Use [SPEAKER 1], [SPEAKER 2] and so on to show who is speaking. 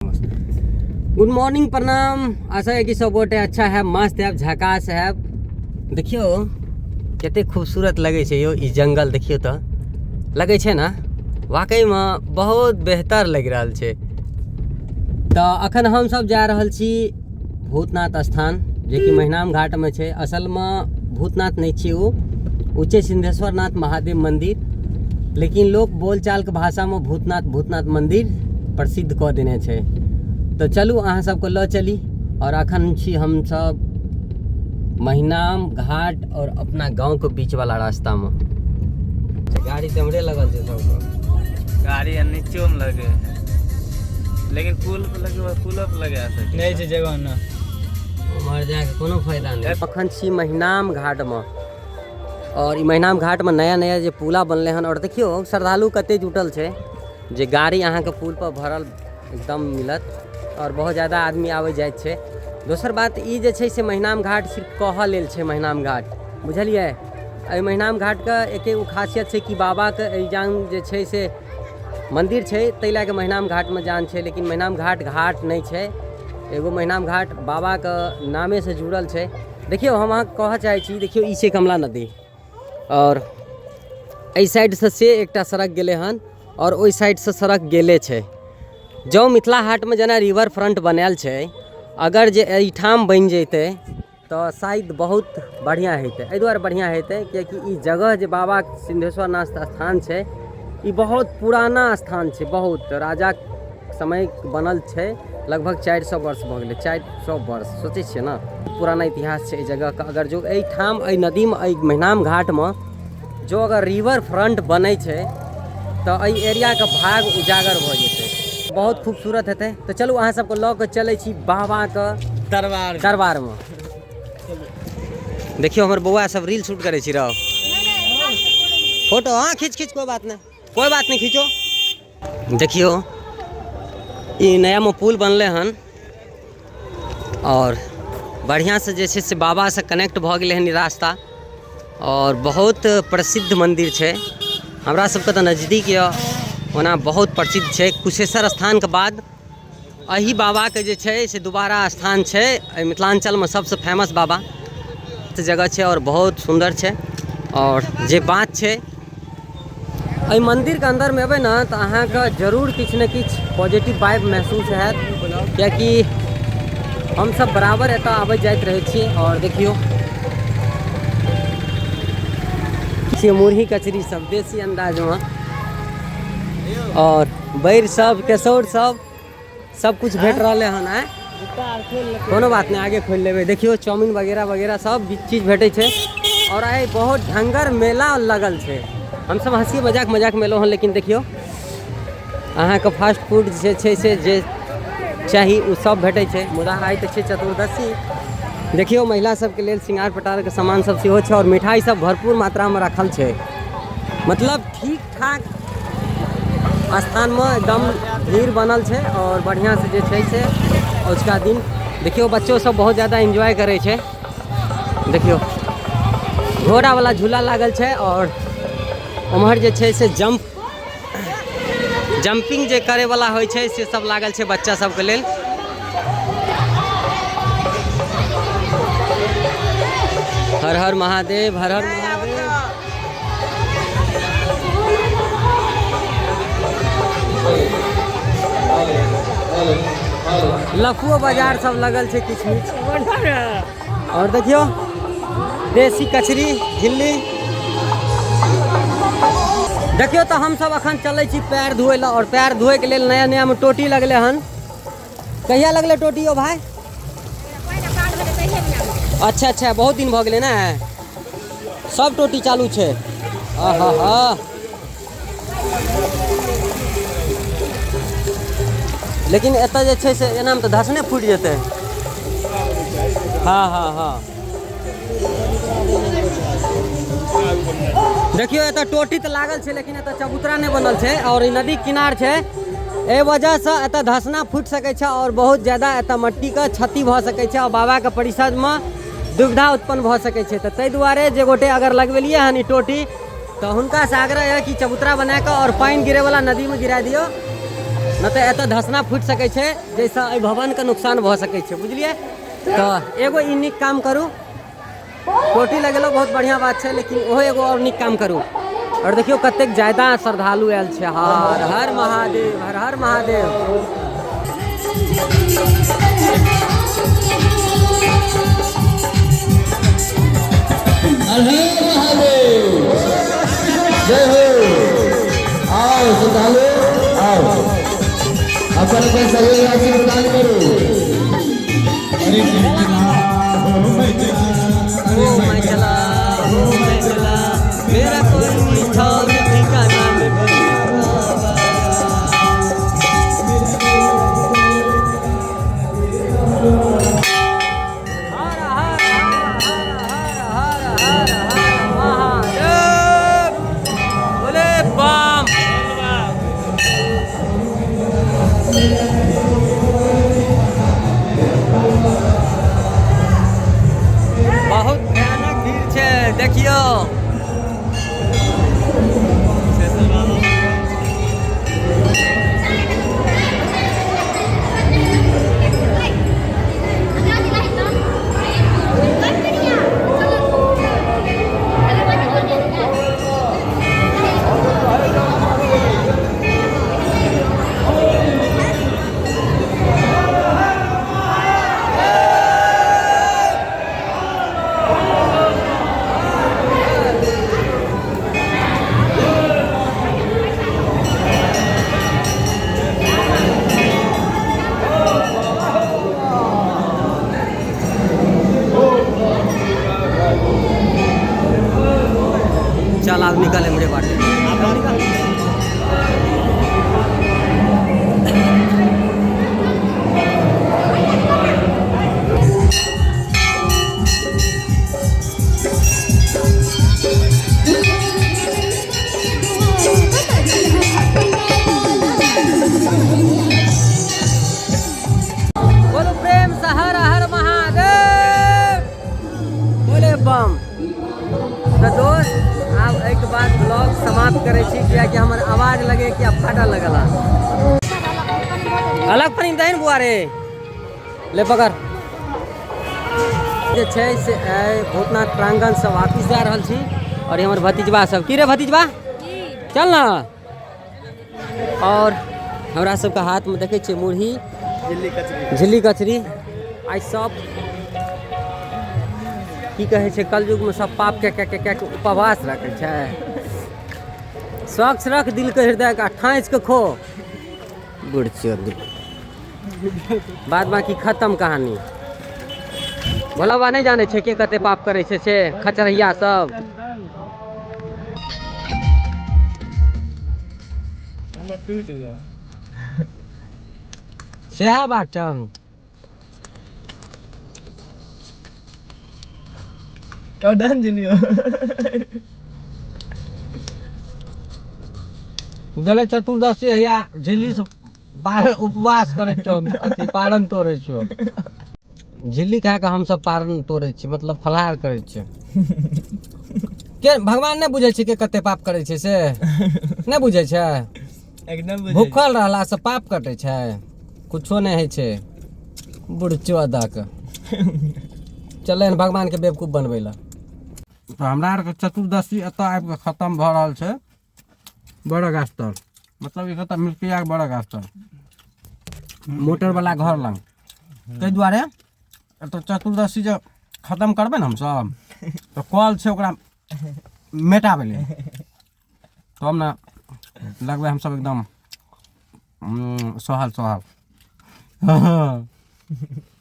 [SPEAKER 1] Good morning, प्रणाम। आशा है कि सब गोटे अच्छा है, मस्त है, झकास है। देखियो कते खूबसूरत लगे छे यो ई जंगल। देखियो तो लगे छे ना, वाकई में बहुत बेहतर लग रहा छे। तो अखन हम सब जा रहल छी भूतनाथ स्थान, जे कि महिनाम घाट में छे। असल में भूतनाथ नहीं छे, वो उच्चे सिद्धेश्वरनाथ महादेव मंदिर, लेकिन लोग बोलचाल के भाषा में भूतनाथ मंदिर प्रसिद्ध कऽ देने छे। तो चलू अहाँ सबको ल चली। और अखन छी हम सब महिनाम घाट और अपना गांव के बीच वाला रास्ता में। गाड़ी तो हमरे लगल छे, सबको
[SPEAKER 2] गाड़ी नीचे में लगे है, लेकिन पुल पे लगे, पुल पे लगे नहीं छे जगह ना,
[SPEAKER 1] मर जाके कोनो फायदा नहीं। अखन छी महिनाम घाट में, और ई महिनाम घाट में नया नया जे पुला बनले हन। और देखियो श्रद्धालु कते जुटल छे, जे गाड़ी अहाँ के पुल पर भरल एकदम मिलत, और बहुत ज़्यादा आदमी आवे जाए छे। दोसर बात ई जे छे से महिनाम घाट सिर्फ कहऽ लेल छे महिनाम घाट, बुझलिए। एहि महिनाम घाट के एके खासियत छे कि बाबा के एजान जे छे से मंदिर छे, तै लए के महिनाम घाट में जान छे। लेकिन महिनाम घाट नहीं छे, एगो महिनाम घाट बाबा के नामे से जुड़ल छे। देखियो हम अहाँ कहऽ चाहे छी, देखियो ई छे कमला नदी, और एहि साइड से एकटा सड़क गेले हन, और ओहि साइड से सड़क गेले छे। जो मिथिला हाट में जेना रिवर फ्रंट बनायल छे, अगर जे एहिठाम बन जैते तो शायद बहुत बढ़िया हेते। एहि दुआरे बढ़िया हेते कियाकि ई जगह जे बाबा सिद्धेश्वरनाथ स्थान छे, ई बहुत पुराना स्थान छे, बहुत राजा समय बनल छे। लगभग 400 वर्ष भ गेले, 400 वर्ष सोचे छिए ना, पुराना इतिहास छे ई जगह का। अगर जो एहिठाम एहि नदी में, एहि महिनाम घाट में जो अगर रिवर फ्रंट बने छे, तो एहि एरिया के भाग उजागर भ जेते, बहुत खूबसूरत हेतै। तो चलू अहाँ सबको लऽ के चलै छी बाबा के दरबार में। देखियो हमर बौआ सब रील शूट करे छी, रहो फोटो। हाँ खींच कोई बात नहीं खींचो। देखियो ई नया में पुल बनले हन, और बढ़िया से जे छे से बाबा से कनेक्ट भ गेले हन ई रास्ता। और बहुत प्रसिद्ध मंदिर छे, हमरा सबके तो नजदीक य, ओना बहुत प्रसिद्ध छे। कुशेश्वर स्थान के बाद अही बाबा के जे छे से दोबारा स्थान छे। मिथिलांचल में सबसे फेमस बाबा जगह छे, और बहुत सुंदर छे। और जे बात छे एहि मंदिर के अंदर में एबे ना, तो अहाँ के जरूर किछ न किछ पॉजिटिव वाइब महसूस हैत, कियाकि हम सब बराबर एतऽ आबे जाइत रहे छी। और देखियो मुरही कचरी सब देसी अंदाज में, और बैर सब, केसौर सब कुछ भेट रहा है। कोनो बात नहीं, आगे खोल लेवे। देखियो चाउमीन वगैरह सब चीज भेटे छे। और आइ बहुत ढंगर मेला लगल छे। हम सब हंसी मजाक में एलो हन, लेकिन देखियो अहाँ के फास्ट फूड जे छे से जे चाही उ सब भेटे छे। मुदा आइ तो छे चतुर्दशी। देखियो महिला सबके लेल श्रृंगार पटार के सामान सब सेहो छे, और मिठाई सब भरपूर मात्रा में रखल छे। मतलब ठीक ठाक स्थान में एकदम भीड़ बनल छे, और बढ़िया से जे छे से उसका दिन। देखियो बच्चों सब बहुत ज़्यादा एंजॉय करे छे। देखियो घोड़ा वाला झूला लागल छे, और उम्हर जे छे से जंपिंग जे करे वाला होय छे से सब लागल छे बच्चा सबके लेल। हर हर महादेव, हर हर महादेव। लखुओ बाजार सब लगल छे किचमिच। और देखियो देसी कचरी, झिल्ली। देखियो तो हम सब अखन चले छी पैर धोए ला, और पैर धोए के लेल नया में टोटी लगले हन। कहिया लगले टोटी ओ भाई? अच्छा, बहुत दिन भ गेले ना, सब टोटी चालू छे। आहा, लेकिन एतऽ जे छे से एना में तो धसने फूट जेते। हाँ। देखियो एतऽ टोटी तो लागल छे, लेकिन एतऽ चबूतरा नहीं बनल छे, और ई नदी किनार छे। ए वजह से एतऽ धसना फूट सके छे, और बहुत ज्यादा एतऽ मट्टी के क्षति भ सके छे, और बाबा के परिषद में दुविधा उत्पन्न भ सके छे। तो तै दुआरे जे गोटे अगर लगवेलिए हन ई टोटी, तो हुनका से आग्रह है कि चबूतरा बना के और पानी गिरे वाला नदी में गिरा दियो। न तो एतऽ धसना फूट सकै छै जैसे एहि भवन के नुकसान भऽ सकै छै बुझलिए। तो एगो ई नीक काम करू, कोटी लगेलो बहुत बढ़िया बात छै, लेकिन ओहो एगो और नीक काम करू। और देखियो कतेक ज्यादा श्रद्धालु आयल छै। हर हर महादेव, हर हर महादेव।
[SPEAKER 3] हर हर महादेव, जय हो। आओ श्रद्धालु आओ, अपन अपन सहयोग राशि प्रदान करो। अरे
[SPEAKER 1] मैं चला मेरा कोई ठौर ठिकाना में बहुत भयानक भीड़ छै देखियो। चल आप निकल मेरे बाटे। बोलो प्रेम से हर हर महादेव, बोले बम। तो दोस्त आब एक बाद ब्लॉग समाप्त करे छी, कियाकि हमर आवाज लगे कि अब फाटा लगला। अलग पानी दही बुआ रे ले पकड़। जे छै से भूतनाथ प्रांगण से वापिस जा रहल छी, और हमर भतीजबा सब की रे भतीजबा चल ना। और हमरा सबके हाथ में देखे छियै मुरही झिल्ली कचरी। आई सब की कहे छै कलयुग में सब पाप के उपवास रखे छै। स्वच्छ रख दिल के हृदय का, ठाँस के खो बुढ़ बाद बाकी खत्म कहानी। भोला बाबा नहीं जाने छै के कते पाप करे छै से खचरहिया सब। सएह बात छै। गले चतुर्दशी या झिल्ली से उपवास करे छो, अथी पारण तोड़े छो। झिल्ली खा के हम सब पारण तोड़े छी, मतलब फलाहार करे छी। के भगवान नहीं बुझे छै के कते पाप करे छै से नहीं बुझे छै। एकदम भूखल रहला से पाप कटे छै, कुछो नहीं है छै बुढ़चोदा के। चले भगवान के बेवकूफ बनबे ला। तो हमरा आर के चतुर्दशी एतऽ आबि के खत्म भ रहल छै। बड़ा गास्तर मतलब एक मिर्किया के बड़ा गास्तर मोटर वाला घर लंग। ताहि दुआरे तो चतुर्दशी जब खत्म करबे न हम सब, तो कल छै ओकरा मेटाबे ले, तो हम ना लगबे हम सब एकदम सोहल सोहल।